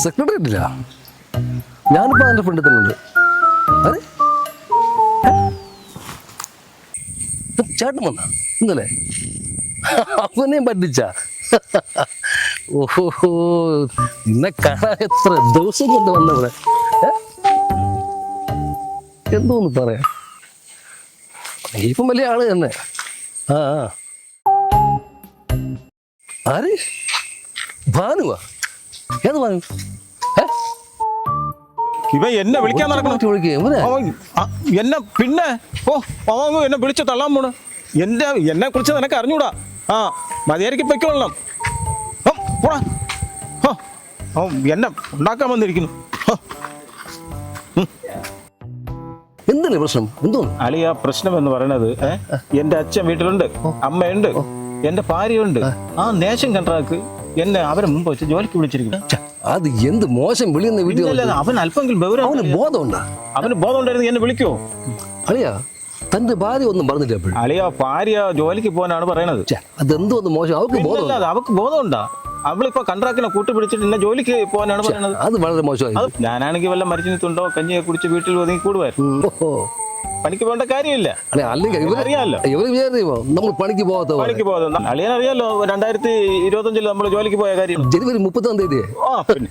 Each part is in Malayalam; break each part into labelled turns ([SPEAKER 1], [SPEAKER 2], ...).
[SPEAKER 1] സെക്രട്ടേറിയറ്റില്ല, ഞാനിപ്പോ എൻ്റെ ഫ്രണ്ടിൽ തന്നെ ഉണ്ട്. അതെ ചേട്ടൻ വന്ന ഇന്നലെ അവനെയും പറ്റിച്ച. ഓഹോ, നിന്നെ കാണാൻ എത്ര ദിവസം കൊണ്ട് വന്നവിടെ. എന്തോന്ന് പറയാ, ഇപ്പം വലിയ ആള് തന്നെ. ആ ആര് ഭാനുവാ? ഏത് ഭാനു?
[SPEAKER 2] ഇവ എന്നെ വിളിക്കാൻ നടക്കണം. എന്നെ പിന്നെ എന്നെ വിളിച്ച് തള്ളാൻ പോണ്. എന്നെ കുറിച്ച് നിനക്ക് അറിഞ്ഞൂടാ. ആ മതിയായിരിക്കും പൊയ്ക്കൊള്ളണം. എന്നെ ഉണ്ടാക്കാൻ വന്നിരിക്കുന്നു.
[SPEAKER 1] എന്തിനാ പ്രശ്നം? എന്തോ
[SPEAKER 2] അളിയ പ്രശ്നം എന്ന് പറയണത്, എന്റെ അച്ഛൻ വീട്ടിലുണ്ട്, അമ്മയുണ്ട്, എന്റെ ഭാര്യയുണ്ട്. ആ നേഷൻ കൺട്രാക്ക് എന്നെ അവരെ മുമ്പ് വെച്ച് ജോലിക്ക് വിളിച്ചിരിക്കുന്നു.
[SPEAKER 1] അത് എന്ത് മോശം വിളിയെന്ന് വീട്ടിൽ.
[SPEAKER 2] അവൻ അല്പെങ്കിലും
[SPEAKER 1] അവന് ബോധമുണ്ടാ?
[SPEAKER 2] അവന് ബോധമുണ്ടായിരുന്നു എന്നെ വിളിക്കുവോ?
[SPEAKER 1] അളിയാ, തന്റെ ഭാര്യ ഒന്നും പറഞ്ഞില്ല എപ്പോഴും.
[SPEAKER 2] അളിയ ഭാര്യ ജോലിക്ക് പോകാനാണ് പറയണത്.
[SPEAKER 1] അതെന്തോ മോശം. അവർക്ക് ബോധം,
[SPEAKER 2] അവക്ക് ബോധമുണ്ടാ? അവളിപ്പോ കൺട്രാക്ടിനെ കൂട്ടുപിടിച്ചിട്ട് എന്നെ ജോലിക്ക് പോകാനാണ് പറയണത്.
[SPEAKER 1] അത് വളരെ മോശമായി.
[SPEAKER 2] ഞാനാണെങ്കിൽ വല്ല മരിച്ചിട്ടുണ്ടോ കഞ്ഞിയെ കുടിച്ച് വീട്ടിൽ ഒതുങ്ങി കൂടുമായിരുന്നു. പണിക്ക് പോകേണ്ട കാര്യമില്ല.
[SPEAKER 1] അറിയാലോ, ഇവര് വിചാരിക്കുമോ നമ്മൾ പണിക്ക് പോകാത്ത?
[SPEAKER 2] പണിക്ക് പോകുന്നത് അളിയനറിയാലോ. 2025 നമ്മൾ ജോലിക്ക് പോയ കാര്യം
[SPEAKER 1] ജനുവരി 30-ാം തീയതി.
[SPEAKER 2] പിന്നെ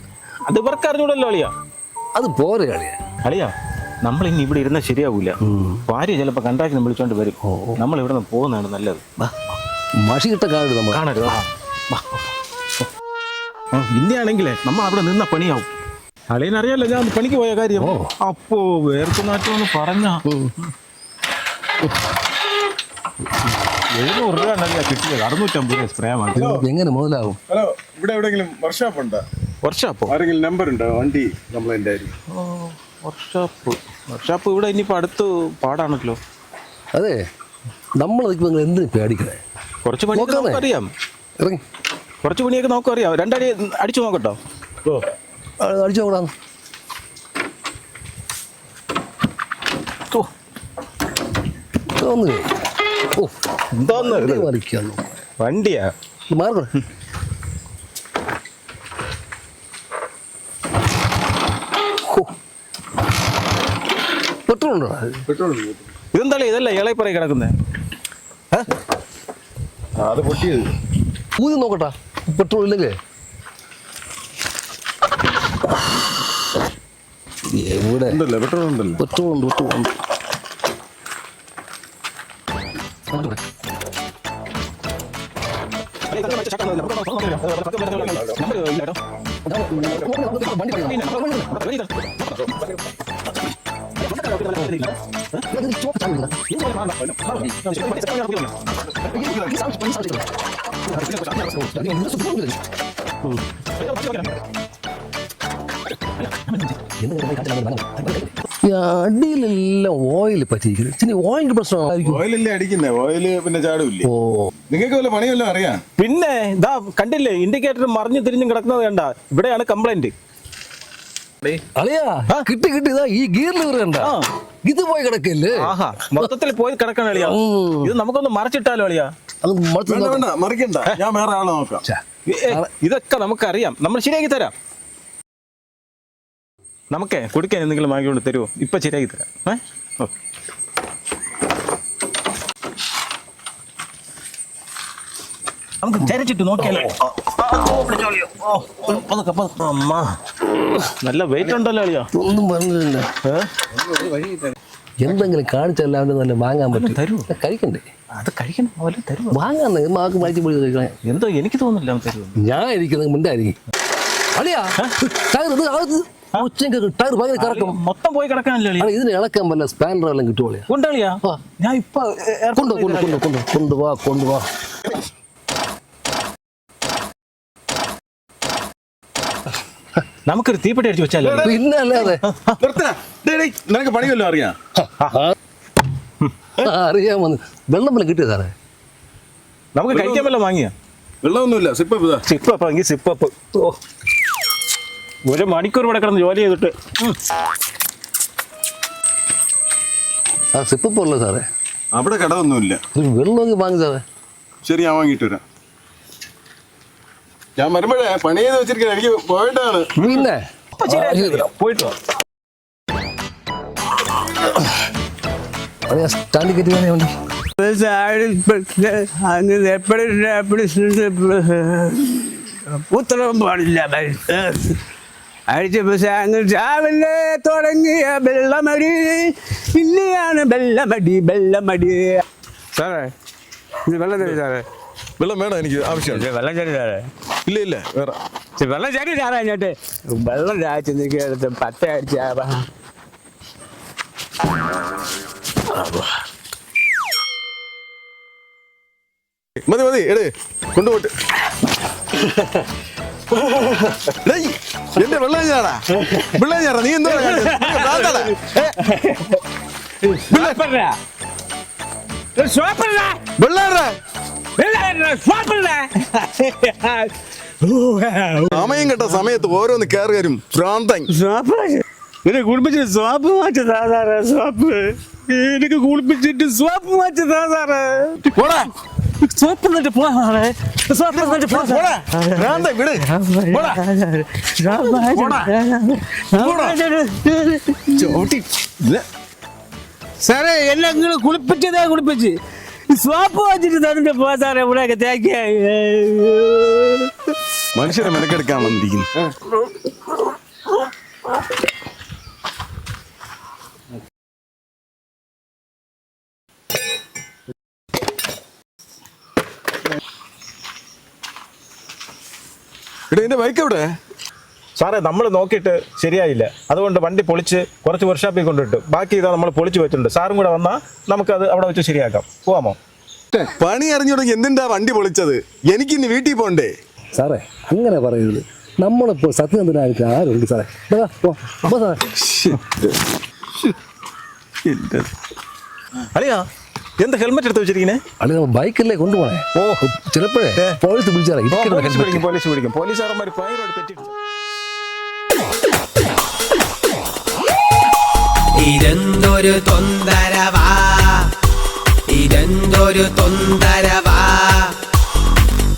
[SPEAKER 2] അത് ഇവർക്ക് അറിഞ്ഞൂടല്ലോ അളിയ.
[SPEAKER 1] അത് പോരെ അളിയ.
[SPEAKER 2] അളിയ, നമ്മൾ ഇനി ഇവിടെ ഇരുന്നാൽ ശരിയാവൂല. ഭാര്യ ചിലപ്പോ കൺട്രാക്ടിനെ വിളിച്ചോണ്ട് വരും. നമ്മൾ ഇവിടെ നിന്ന് പോകുന്നതാണ് നല്ലത്.
[SPEAKER 1] മഷി കിട്ട കാണരുത്, നമ്മൾ
[SPEAKER 2] കാണരുത്. ഇന്നയാണെങ്കിലേ നമ്മൾ അവിടെ നിന്ന പണിയാവും. അളിയനറിയാലോ ഞാൻ പണിക്ക് പോയ കാര്യം. അപ്പോ വേർക്കു നാറ്റം പറഞ്ഞ 700 രൂപ ഉണ്ടല്ലോ കിട്ടിയത്. 650 രൂപ സ്പ്രേ വാങ്ങി.
[SPEAKER 1] എങ്ങനെ മുതലാവും?
[SPEAKER 3] ഹലോ, ഇവിടെ എവിടെയെങ്കിലും വർക്ക്ഷോപ്പ് ഉണ്ടോ?
[SPEAKER 2] വർക്ക്ഷോപ്പോ?
[SPEAKER 3] ആരെങ്കിലും നമ്പർ ഉണ്ടോ? വണ്ടി കംപ്ലൈന്റ് ആയിരിക്കും.
[SPEAKER 2] വർക്ക്ഷോപ്പ് ഇവിടെ ഇനിയിപ്പോ അടുത്ത് പാടാണല്ലോ.
[SPEAKER 1] അതെ, നമ്മളത് എന്തിനു പേടിക്കണേ?
[SPEAKER 2] കുറച്ച് പണിയൊക്കെ നമുക്കറിയാം.
[SPEAKER 1] ഇറങ്ങി
[SPEAKER 2] കുറച്ച് പണിയൊക്കെ നമുക്കറിയാം. 2 അടി അടിച്ചു നോക്കട്ടോ.
[SPEAKER 1] അടിച്ചു നോക്കടാ.
[SPEAKER 2] വണ്ടിയാ
[SPEAKER 1] മാർഗ പെട്രോൾ ഉണ്ടോ?
[SPEAKER 3] പെട്രോൾ
[SPEAKER 2] ഇതെന്താ ഇതല്ലേ ഇളയപ്പറ കിടക്കുന്നേ?
[SPEAKER 3] അത് പൊട്ടിയത്.
[SPEAKER 1] ഊതി നോക്കട്ടാ, പെട്രോൾ ഇല്ലെങ്കിൽ. എവിടെ
[SPEAKER 3] പെട്രോൾ ഉണ്ടല്ലോ.
[SPEAKER 1] പെട്രോൾ ഉണ്ട്, പെട്രോൾ ഉണ്ട്. അടിയിലെല്ലാം ഓയിൽ പറ്റിയിരിക്കുന്നു. ഓയിലിന്റെ പ്രശ്നമായിരിക്കും.
[SPEAKER 3] ഓയിലല്ലേ അടിക്കുന്നേ? ഓയില് പിന്നെ ചാടില്ലേ? നിങ്ങൾക്ക് വല്ല പണിയല്ലോ അറിയാം.
[SPEAKER 2] പിന്നെ ഇതാ കണ്ടില്ലേ, ഇൻഡിക്കേറ്റർ മറിഞ്ഞു തിരിഞ്ഞും കിടക്കുന്നത് കണ്ട. ഇവിടെയാണ് കംപ്ലൈന്റ്.
[SPEAKER 1] അളിയാ, കിട്ടി ഇതാ ഈ ഗിയറിൽ കണ്ട. ഇത് പോയി കിടക്കല്ലേ?
[SPEAKER 2] മൊത്തത്തിൽ പോയി കിടക്കണ അളിയാ. ഇത് നമുക്കൊന്ന് മറച്ചിട്ടാലോ അളിയാ?
[SPEAKER 3] മറിക്കണ്ട, ഞാൻ വേറെ ആളെ നോക്കാം.
[SPEAKER 2] ഇതൊക്കെ നമുക്കറിയാം, നമ്മൾ ശരിയാക്കി തരാം. നമുക്കേ കുടിക്കാൻ എന്തെങ്കിലും വാങ്ങിക്കൊണ്ട് തരുമോ? ഇപ്പൊ ശരിയാക്കി തരാം. നമുക്ക് ചരച്ചിട്ട് നോക്കിയാലോ? നല്ല വെയിറ്റ് ഉണ്ടല്ലോ അളിയാ.
[SPEAKER 1] ഒന്നും പറഞ്ഞില്ല. എന്തെങ്കിലും കാണിച്ചല്ലാണ്ട് നല്ല വാങ്ങാൻ പറ്റും.
[SPEAKER 2] തരുമോ?
[SPEAKER 1] കഴിക്കണ്ടേ?
[SPEAKER 2] അത് കഴിക്കണം. തരുമോ?
[SPEAKER 1] വാങ്ങാന്ന് മാക്ക് മാറ്റി പോയി കഴിക്കണേ.
[SPEAKER 2] എന്തോ എനിക്ക് തോന്നുന്നില്ല തരുമോ.
[SPEAKER 1] ഞാൻ ഇരിക്കുന്നത് മുണ്ടായിരിക്കും. അളിയാ, ടയർ ഭയങ്കര കറക്കം.
[SPEAKER 2] മൊത്തം പോയി കിടക്കാനല്ലേ?
[SPEAKER 1] ഇതിന് ഇളക്കാൻ പറ്റില്ല. സ്പാനർ എല്ലാം കിട്ടുവളിയാ.
[SPEAKER 2] കൊണ്ടാളിയാ, ഞാൻ ഇപ്പൊ
[SPEAKER 1] കൊണ്ടുപോവാ.
[SPEAKER 2] നമുക്കൊരു തീപ്പെട്ടി അടിച്ചു വെച്ചാലോ?
[SPEAKER 1] പിന്നെ അല്ലാതെ.
[SPEAKER 3] നിനക്ക് പണിയല്ലോ അറിയാം.
[SPEAKER 1] അറിയാമെന്ന്. വെള്ളം വല്ല കിട്ടിയ സാറേ?
[SPEAKER 2] നമുക്ക് കഴിക്കാൻ വല്ലതും വാങ്ങിയ?
[SPEAKER 3] വെള്ളമൊന്നുമില്ല.
[SPEAKER 2] സിപ്പപ്പ് 1 മണിക്കൂർ ഇവിടെ കിടന്ന് ജോലി ചെയ്തിട്ട്.
[SPEAKER 1] സിപ്പപ്പ് ഉള്ളു സാറേ.
[SPEAKER 3] അവിടെ കടമൊന്നുമില്ല.
[SPEAKER 1] വെള്ളം വാങ്ങി സാറേ.
[SPEAKER 3] ശരി, ഞാൻ വാങ്ങിയിട്ട് വരാം. ഞാൻ വരുമ്പോഴേ പണി ചെയ്ത് വെച്ചിരിക്കണം, എനിക്ക് പോയിട്ടാണ്.
[SPEAKER 1] പിന്നെ
[SPEAKER 2] പോയിട്ട് വാ.
[SPEAKER 1] അളിയാ സ്റ്റാൻഡ് കയറ്റി വേണേ വണ്ടി.
[SPEAKER 4] ഉത്തരവും പാടില്ല അഴിച്ച അങ്ങ് രാവിലെ തുടങ്ങിയ വെള്ളമടി പിന്നെയാണ് വെള്ളമടി സാറേ ഇത് വെള്ളം തരും സാറേ.
[SPEAKER 3] വെള്ളം വേണം, എനിക്ക് ആവശ്യമുണ്ട്.
[SPEAKER 4] വെള്ളം ചരി സാറേ.
[SPEAKER 3] ഇല്ല വേറെ
[SPEAKER 4] വെള്ളം ചരി സാറേ. അങ്ങോട്ട് വെള്ളം ചായച്ചെടുത്ത് 10 അടിച്ച
[SPEAKER 3] മതി എടേ കൊണ്ടുപോട്ട്. എന്റെ വെള്ളം ഞാടാ നീ എന്തോ സമയം കേട്ട സമയത്ത് ഓരോന്ന് കയറുകയും ഭ്രാന്തൻ.
[SPEAKER 4] എന്നെ കുളിപ്പിച്ചിട്ട് സ്വാപ്പ് മാറ്റതാ സാറേ. എനിക്ക് കുളിപ്പിച്ചിട്ട് സ്വാപ്പ് മാറ്റതാ സാറേ. സോപ്പ് എന്നിട്ട് പോ സാറേ. സോപ്പ് എന്നിട്ട് പോ
[SPEAKER 3] ഭ്രാന്തൻ വിട്.
[SPEAKER 4] സാറേ എന്നെ നിങ്ങൾ കുളിപ്പിച്ച് സോപ്പ് വെച്ചിട്ട് തന്നിട്ട് പോ സാറേ. ഇവിടെയൊക്കെ തേക്കിയ
[SPEAKER 3] മനുഷ്യരെ മെനക്കെടുക്കാൻ വന്നിരിക്കുന്നു. എടേ എന്റെ ബൈക്ക് എവിടെ?
[SPEAKER 2] സാറേ നമ്മൾ നോക്കിയിട്ട് ശരിയായില്ല, അതുകൊണ്ട് വണ്ടി പൊളിച്ച് കുറച്ച് വർക്ക്ഷോപ്പിൽ കൊണ്ടിട്ടു. ബാക്കി ഇതാ നമ്മൾ പൊളിച്ച് വെച്ചിട്ടുണ്ട്. സാറും കൂടെ വന്നാൽ നമുക്കത് അവിടെ വെച്ച് ശരിയാക്കാം. പോവാമോ?
[SPEAKER 3] പണി അറിഞ്ഞു തുടങ്ങി എന്തിണ്ടാ വണ്ടി പൊളിച്ചത്? എനിക്കിന്ന് വീട്ടിൽ പോണ്ടേ?
[SPEAKER 1] സാറേ അങ്ങനെ പറയരുത്. നമ്മളിപ്പോൾ സത്യസന്ധനായിട്ട് ആരുണ്ട് സാറേ? സാറേ
[SPEAKER 2] അളിയാ എന്ത് ഹെൽമെറ്റ് എടുത്ത് വെച്ചിരിക്കുന്നേ?
[SPEAKER 1] അളിയ ബൈക്കല്ലേ കൊണ്ടുപോണേ. ഓ ചിലപ്പോഴേ പോലീസ് വിളിച്ചാറേ
[SPEAKER 2] പോലീസ് പിടിക്കും. പോലീസുകാരന്മാർ ഫൈനോട് തെറ്റിച്ചു.
[SPEAKER 5] ഇതെന്തൊരു തൊന്തരവാ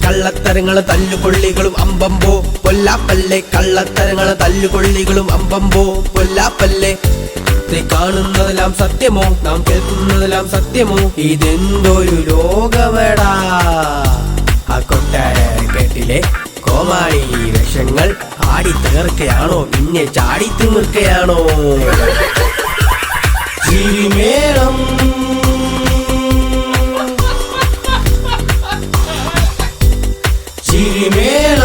[SPEAKER 5] കള്ളത്തരങ്ങള് തല്ലുകൊള്ളികളും അമ്പമ്പോ പൊല്ലാപ്പല്ലേ. കള്ളത്തരങ്ങള് തല്ലുകൊള്ളികളും അമ്പമ്പോ പൊല്ലാപ്പല്ലേ. കാണുന്നതെല്ലാം സത്യമോ, നാം കേൾക്കുന്നതെല്ലാം സത്യമോ? ഇതെന്തൊരു ലോകമെടാ. ആ കൊട്ടാരക്കെട്ടിലെ കോമാളി വേഷങ്ങൾ ആടി തീർക്കയാണോ, പിന്നെ ചാടി തീർക്കയാണോ? ചിരിമേളം ചിരിമേളം